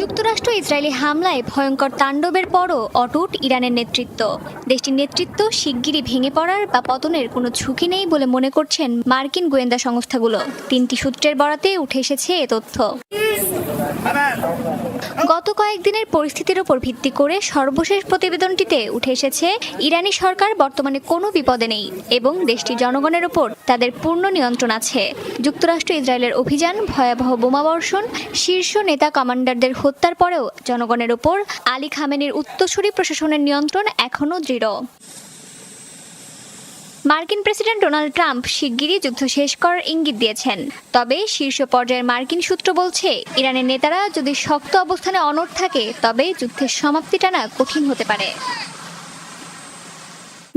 যুক্তরাষ্ট্র ইসরায়েলি হামলায় ভয়ঙ্কর তাণ্ডবের পরও অটুট ইরানের নেতৃত্ব। দেশটির নেতৃত্ব শিগগিরই ভেঙে পড়ার বা পতনের কোনো ঝুঁকি নেই বলে মনে করছেন মার্কিন গোয়েন্দা সংস্থাগুলো। 3টি সূত্রের বরাতে উঠে এসেছে এ তথ্য। গত কয়েকদিনের পরিস্থিতির উপর ভিত্তি করে সর্বশেষ প্রতিবেদনটিতে উঠে এসেছে ইরানি সরকার বর্তমানে কোনো বিপদে নেই এবং দেশটির জনগণের উপর তাদের পূর্ণ নিয়ন্ত্রণ আছে। যুক্তরাষ্ট্র ইসরায়েলের অভিযান, ভয়াবহ বোমাবর্ষণ, শীর্ষ নেতা কমান্ডারদের হত্যার পরেও জনগণের উপর আলী খামেনির উত্তরসূরি প্রশাসনের নিয়ন্ত্রণ এখনও দৃঢ়। মার্কিন প্রেসিডেন্ট ডোনাল্ড ট্রাম্প শিগগিরই যুদ্ধ শেষ করার ইঙ্গিত দিয়েছেন। তবে শীর্ষ পর্যায়ের মার্কিন সূত্র বলছে, ইরানের নেতারা যদি শক্ত অবস্থানে অনড় থাকে তবে যুদ্ধের সমাপ্তি টানা কঠিন হতে পারে।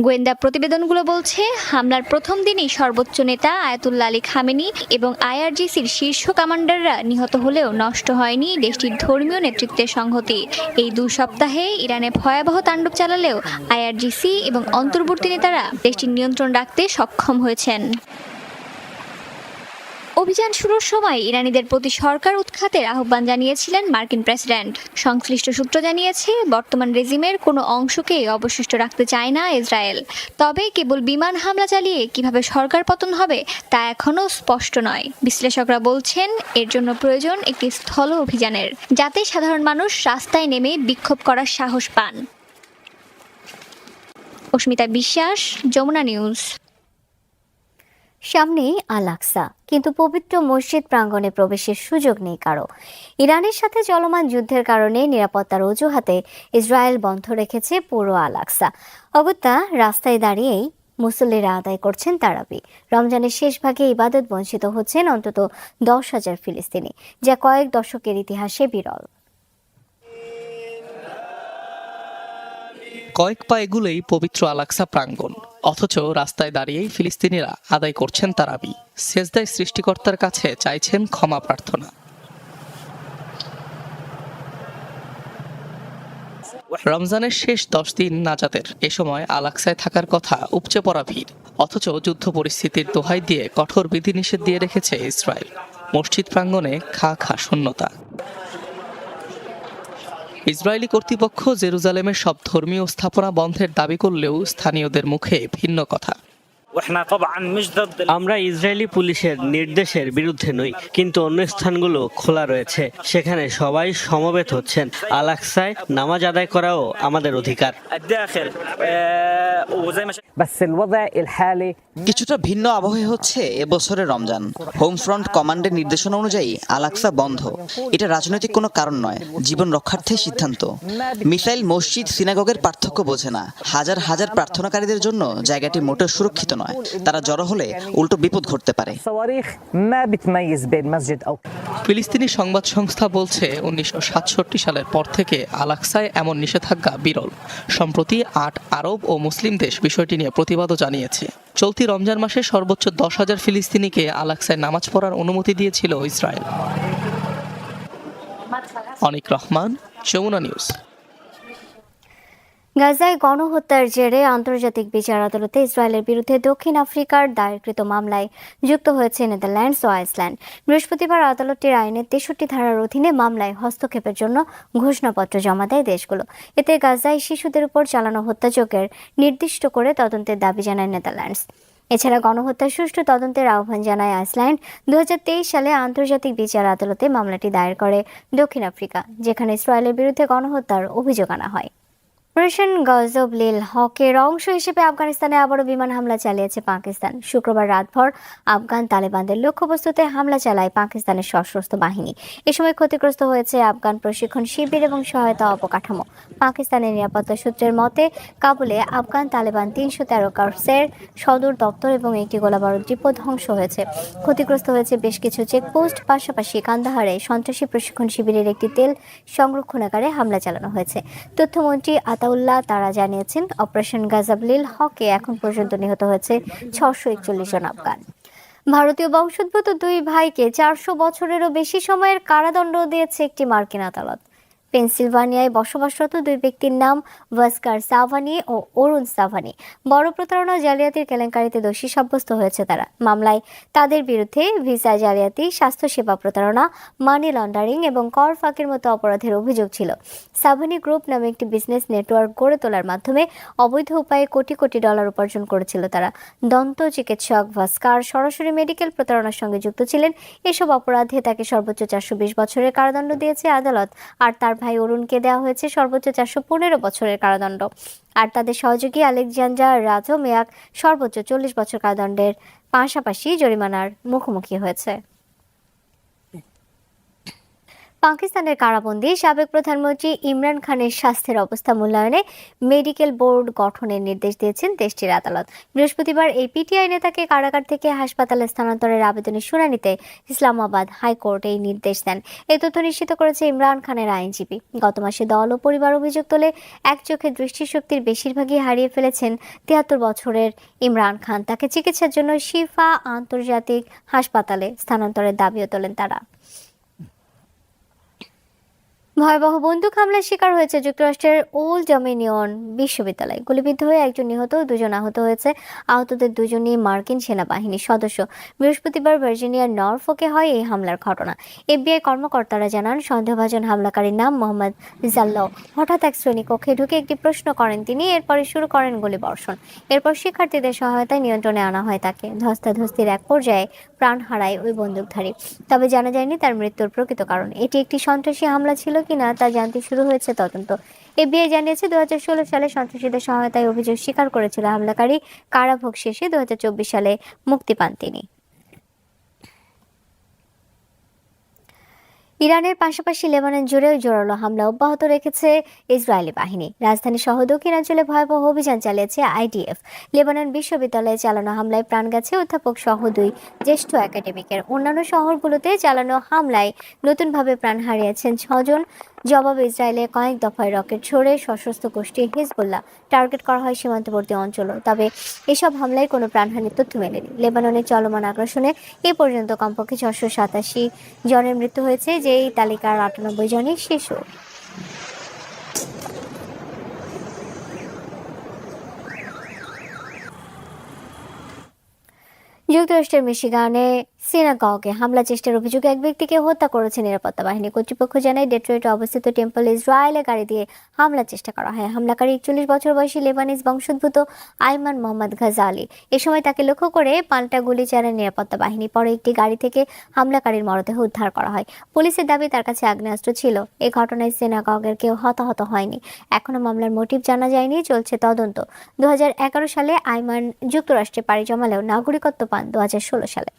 গোয়েন্দা প্রতিবেদনগুলো বলছে, হামলার প্রথম দিনই সর্বোচ্চ নেতা আয়াতুল্লাহ আলী খামেনি এবং আইআরজিসির শীর্ষ কমান্ডাররা নিহত হলেও নষ্ট হয়নি দেশটির ধর্মীয় নেতৃত্বের সংহতি। এই 2 সপ্তাহে ইরানে ভয়াবহ তাণ্ডব চালালেও আইআরজিসি এবং অন্তর্বর্তী নেতারা দেশটির নিয়ন্ত্রণ রাখতে সক্ষম হয়েছেন। অভিযান শুরুর সময় ইরানিদের প্রতি সরকার উৎখাতের আহ্বান জানিয়েছিলেন মার্কিন প্রেসিডেন্ট। সংশ্লিষ্ট সূত্র জানিয়েছে, বর্তমান রেজিমের কোনো অংশকেই অবশিষ্ট রাখতে চায় না ইসরায়েল। তবে কেবল বিমান হামলা চালিয়ে কিভাবে সরকার পতন হবে তা এখনও স্পষ্ট নয়। বিশ্লেষকরা বলছেন, এর জন্য প্রয়োজন একটি স্থল অভিযানের, যাতে সাধারণ মানুষ রাস্তায় নেমে বিক্ষোভ করার সাহস পান। অস্মিতা বিশ্বাস, যমুনা নিউজ। সামনেই আল-আকসা, কিন্তু পবিত্র মসজিদ প্রাঙ্গণে প্রবেশের সুযোগ নেই কারো। ইরানের সাথে চলমান যুদ্ধের কারণে নিরাপত্তার অজুহাতে ইসরায়েল বন্ধ রেখেছে পুরো আল-আকসা। অগত্যা রাস্তায় দাঁড়িয়েই মুসল্লিরা আদায় করছেন তারাবি। রমজানের শেষ ভাগে ইবাদত বঞ্চিত হচ্ছেন অন্তত 10,000 ফিলিস্তিনি, যা কয়েক দশকের ইতিহাসে বিরল। কয়েক পা এগুলেই পবিত্র আল-আকসা প্রাঙ্গণ, অথচ রাস্তায় দাঁড়িয়েই ফিলিস্তিনিরা আদায় করছেন তারাবি। সেজদায় সৃষ্টিকর্তার কাছে চাইছেন ক্ষমা প্রার্থনা। রমজানের শেষ 10 দিন নাজাতের এ সময় আল-আকসায় থাকার কথা উপচে পড়া ভিড়, অথচ যুদ্ধ পরিস্থিতির দোহাই দিয়ে কঠোর বিধিনিষেধ দিয়ে রেখেছে ইসরায়েল। মসজিদ প্রাঙ্গণে খা শূন্যতা। ইসরায়েলি কর্তৃপক্ষ জেরুজালেমের সব ধর্মীয় স্থাপনা বন্ধের দাবি করলেও স্থানীয়দের মুখে ভিন্ন কথা। আমরা ইসরায়েলি পুলিশের নির্দেশের বিরুদ্ধে নই, কিন্তু অন্য স্থানগুলো খোলা রয়েছে, সেখানে সবাই সমবেত হচ্ছেন। আল-আকসায় নামাজ আদায় করাও আমাদের অধিকার। কিছুটা ভিন্ন আবহে হচ্ছে এবছরের রমজান। হোম ফ্রন্ট কমান্ডের নির্দেশনা অনুযায়ী আল-আকসা বন্ধ। এটা রাজনৈতিক কোনো কারণ নয়, জীবন রক্ষার্থে সিদ্ধান্ত। মিসাইল, মসজিদ, সিনাগগের পার্থক্য বোঝে না। হাজার হাজার প্রার্থনাকারীদের জন্য জায়গাটি মোটেও সুরক্ষিত নয়। তারা জড়ো হলে উল্টো বিপদ ঘটতে পারে। ফিলিস্তিনি সংবাদ সংস্থা বলছে, 1967 সালের পর থেকে আল-আকসায় এমন নিষেধাজ্ঞা বিরল। সম্প্রতি 8 আরব ও মুসলিম দেশ বিষয়টি নিয়ে প্রতিবাদও জানিয়েছে। চলতি রমজান মাসে সর্বোচ্চ 10,000 ফিলিস্তিনিকে আল-আকসায় নামাজ পড়ার অনুমতি দিয়েছিল ইসরায়েল। অনিক রহমান, যমুনা নিউজ। গাজায় গণহত্যার জেরে আন্তর্জাতিক বিচার আদালতে ইসরায়েলের বিরুদ্ধে দক্ষিণ আফ্রিকার দায়েরকৃত মামলায় যুক্ত হয়েছে নেদারল্যান্ডস ও আইসল্যান্ড। বৃহস্পতিবার আদালতটির আইনের 63 ধারার অধীনে মামলায় হস্তক্ষেপের জন্য ঘোষণাপত্র জমা দেয় দেশগুলো। এতে গাজায় শিশুদের উপর চালানো হত্যাযজ্ঞের নির্দিষ্ট করে তদন্তের দাবি জানায় নেদারল্যান্ডস। এছাড়া গণহত্যার সুষ্ঠু তদন্তের আহ্বান জানায় আইসল্যান্ড। 2023 সালে আন্তর্জাতিক বিচার আদালতে মামলাটি দায়ের করে দক্ষিণ আফ্রিকা, যেখানে ইসরায়েলের বিরুদ্ধে গণহত্যার অভিযোগ আনা হয়। অপারেশন গজব-লিল হকের অংশ হিসেবে আফগানিস্তানে আবারও বিমান হামলা চালিয়েছে পাকিস্তান। শুক্রবার রাতভর আফগান তালেবানদের লক্ষ্যবস্তুতে হামলা চালায় পাকিস্তানের সশস্ত্র বাহিনী। এ সময় ক্ষতিগ্রস্ত হয়েছে আফগান প্রশিক্ষণ শিবির এবং সহায়তা অবকাঠামো। পাকিস্তানের নিরাপত্তা সূত্রের মতে, কাবুলে আফগান তালেবান 313 কর্পসের সদর দপ্তর এবং একটি গোলাবারুদ ডিপো ধ্বংস হয়েছে। ক্ষতিগ্রস্ত হয়েছে বেশ কিছু চেকপোস্ট। পাশাপাশি কান্দাহারে সন্ত্রাসী প্রশিক্ষণ শিবিরের একটি তেল সংরক্ষণাগারে হামলা চালানো হয়েছে। তথ্যমন্ত্রী আতাউল্লাহ তারা জানিয়েছেন, অপারেশন গজব-লিল হকে এখন পর্যন্ত নিহত হয়েছে 641 জন আফগান। ভারতীয় বংশোদ্ভূত 2 ভাইকে 400 বছরেরও বেশি সময়ের কারাদণ্ড দিয়েছে একটি মার্কিন আদালত। পেনসিলভানিয়ায় বসবাসরত দুই ব্যক্তির নাম ভাস্কার সাভানি ও অরুণ সাভানি। বড় প্রতারণা ও জালিয়াতির কেলেঙ্কারিতে দোষী সাব্যস্ত হয়েছে তারা। মামলায় তাদের বিরুদ্ধে ভিসা জালিয়াতি, স্বাস্থ্যসেবা প্রতারণা, মানি লন্ডারিং এবং কর ফাঁকির মতো অপরাধের অভিযোগ ছিল। সাভানি গ্রুপ নামে একটি বিজনেস নেটওয়ার্ক গড়ে তোলার মাধ্যমে অবৈধ উপায়ে কোটি কোটি ডলার উপার্জন করেছিল তারা। দন্ত চিকিৎসক ভাস্কার সরাসরি মেডিকেল প্রতারণার সঙ্গে যুক্ত ছিলেন। এসব অপরাধে তাকে সর্বোচ্চ 420 বছরের কারাদণ্ড দিয়েছে আদালত, আর তার ভাই অরুণকে দেওয়া হয়েছে সর্বোচ্চ 415 বছরের কারাদণ্ড। আর তাদের সহযোগী আলেকজান্ডার রাজোমিয়াক সর্বোচ্চ 40 বছর কারাদণ্ডের পাশাপাশি জরিমানার মুখোমুখি হয়েছে। পাকিস্তানের কারাবন্দী সাবেক প্রধানমন্ত্রী ইমরান খানের স্বাস্থ্যের অবস্থা মূল্যায়নে মেডিকেল বোর্ড গঠনের নির্দেশ দিয়েছেন দেশটির আদালত। বৃহস্পতিবার এই পিটিআই নেতাকে কারাগার থেকে হাসপাতালে স্থানান্তরের আবেদনের শুনানিতে ইসলামাবাদ হাইকোর্ট এই নির্দেশ দেন। এই তথ্য নিশ্চিত করেছে ইমরান খানের আইনজীবী। গত মাসে দল ও পরিবার অভিযোগ তোলে এক চোখে দৃষ্টিশক্তির বেশিরভাগই হারিয়ে ফেলেছেন 73 বছরের ইমরান খান। তাকে চিকিৎসার জন্য শিফা আন্তর্জাতিক হাসপাতালে স্থানান্তরের দাবিও তোলেন তারা। ভয়াবহ বন্দুক হামলার শিকার হয়েছে যুক্তরাষ্ট্রের ওল্ড ডমিনিয়ন বিশ্ববিদ্যালয়। গুলিবিদ্ধ হয়ে একজন নিহত, দুজন আহত হয়েছে। আহতদের দুজনই মার্কিন সেনাবাহিনীর সদস্য। বৃহস্পতিবার ভার্জিনিয়ার নরফোকে হয় এই হামলার ঘটনা। এফবিআই কর্মকর্তারা জানান, সন্দেহভাজন হামলাকারীর নাম মোহাম্মদ জাল্লাহ। হঠাৎ এক শ্রেণীকক্ষে ঢুকে একটি প্রশ্ন করেন তিনি, এরপরে শুরু করেন গুলিবর্ষণ। এরপর শিক্ষার্থীদের সহায়তায় নিয়ন্ত্রণে আনা হয় তাকে। ধস্তাধস্তির এক পর্যায়ে প্রাণ হারায় ওই বন্দুকধারী। তবে জানা যায়নি তার মৃত্যুর প্রকৃত কারণ। এটি একটি সন্ত্রাসী হামলা ছিল কিনা তা জানতে শুরু হয়েছে তদন্ত। এফবিআই জানিয়েছে 2016 সালে সন্ত্রাসীদের সহায়তায় অভিযোগ স্বীকার করেছিল হামলাকারী। কারাভোগ শেষে 2024 সালে মুক্তি পান তিনি। ইরানের পাশাপাশি লেবানন জুড়েও জোরালো হামলা অব্যাহত রেখেছে ইসরায়েলি বাহিনী। রাজধানী সহ দক্ষিণাঞ্চলে ভয়াবহ অভিযান চালিয়েছে আইডিএফ। লেবানন বিশ্ববিদ্যালয়ে চালানো হামলায় প্রাণ গেছে অধ্যাপক সহ 2 জ্যেষ্ঠ একাডেমিকের। অন্যান্য শহরগুলোতে চালানো হামলায় নতুনভাবে প্রাণ হারিয়েছেন 6 জন। জবাবে ইসরায়েলে কয়েক দফায় রকেট ছড়ে সশস্ত্র গোষ্ঠী হিজবুল্লাহ টার্গেট করা হয় সীমান্তবর্তী অঞ্চলও। তবে এসব হামলায় কোনো প্রাণহানির তথ্য মেলেনি। লেবাননের চলমান আগ্রাসনে এ পর্যন্ত কমপক্ষে 687 জনের মৃত্যু হয়েছে, যেই তালিকার 98 জনই শিশু। যুক্তরাষ্ট্রের মিশিগানে সিনাগগে হামলা চেষ্টার অভিযোগে এক ব্যক্তিকে হত্যা করেছে নিরাপত্তা বাহিনী। কর্তৃপক্ষ জানায়, ডেট্রয়েটে অবস্থিত টেম্পল ইসরায়েলে গাড়ি দিয়ে হামলার চেষ্টা করা হয়। হামলাকারী 41 বছর বয়সী লেবানিজ বংশোদ্ভূত আইমান মোহাম্মদ গাজালি। এ সময় তাকে লক্ষ্য করে পাল্টা গুলি চালান নিরাপত্তা বাহিনী। পরে একটি গাড়ি থেকে হামলাকারীর মরদেহ উদ্ধার করা হয়। পুলিশের দাবি তার কাছে আগ্নেয়াস্ত্র ছিল। এই ঘটনায় সিনাগগের কেউ হতাহত হয়নি। এখনো মামলার মোটিভ জানা যায়নি, চলছে তদন্ত। 2011 সালে আইমান যুক্তরাষ্ট্রে পাড়ি জমালেও নাগরিকত্ব পান 2016 সালে।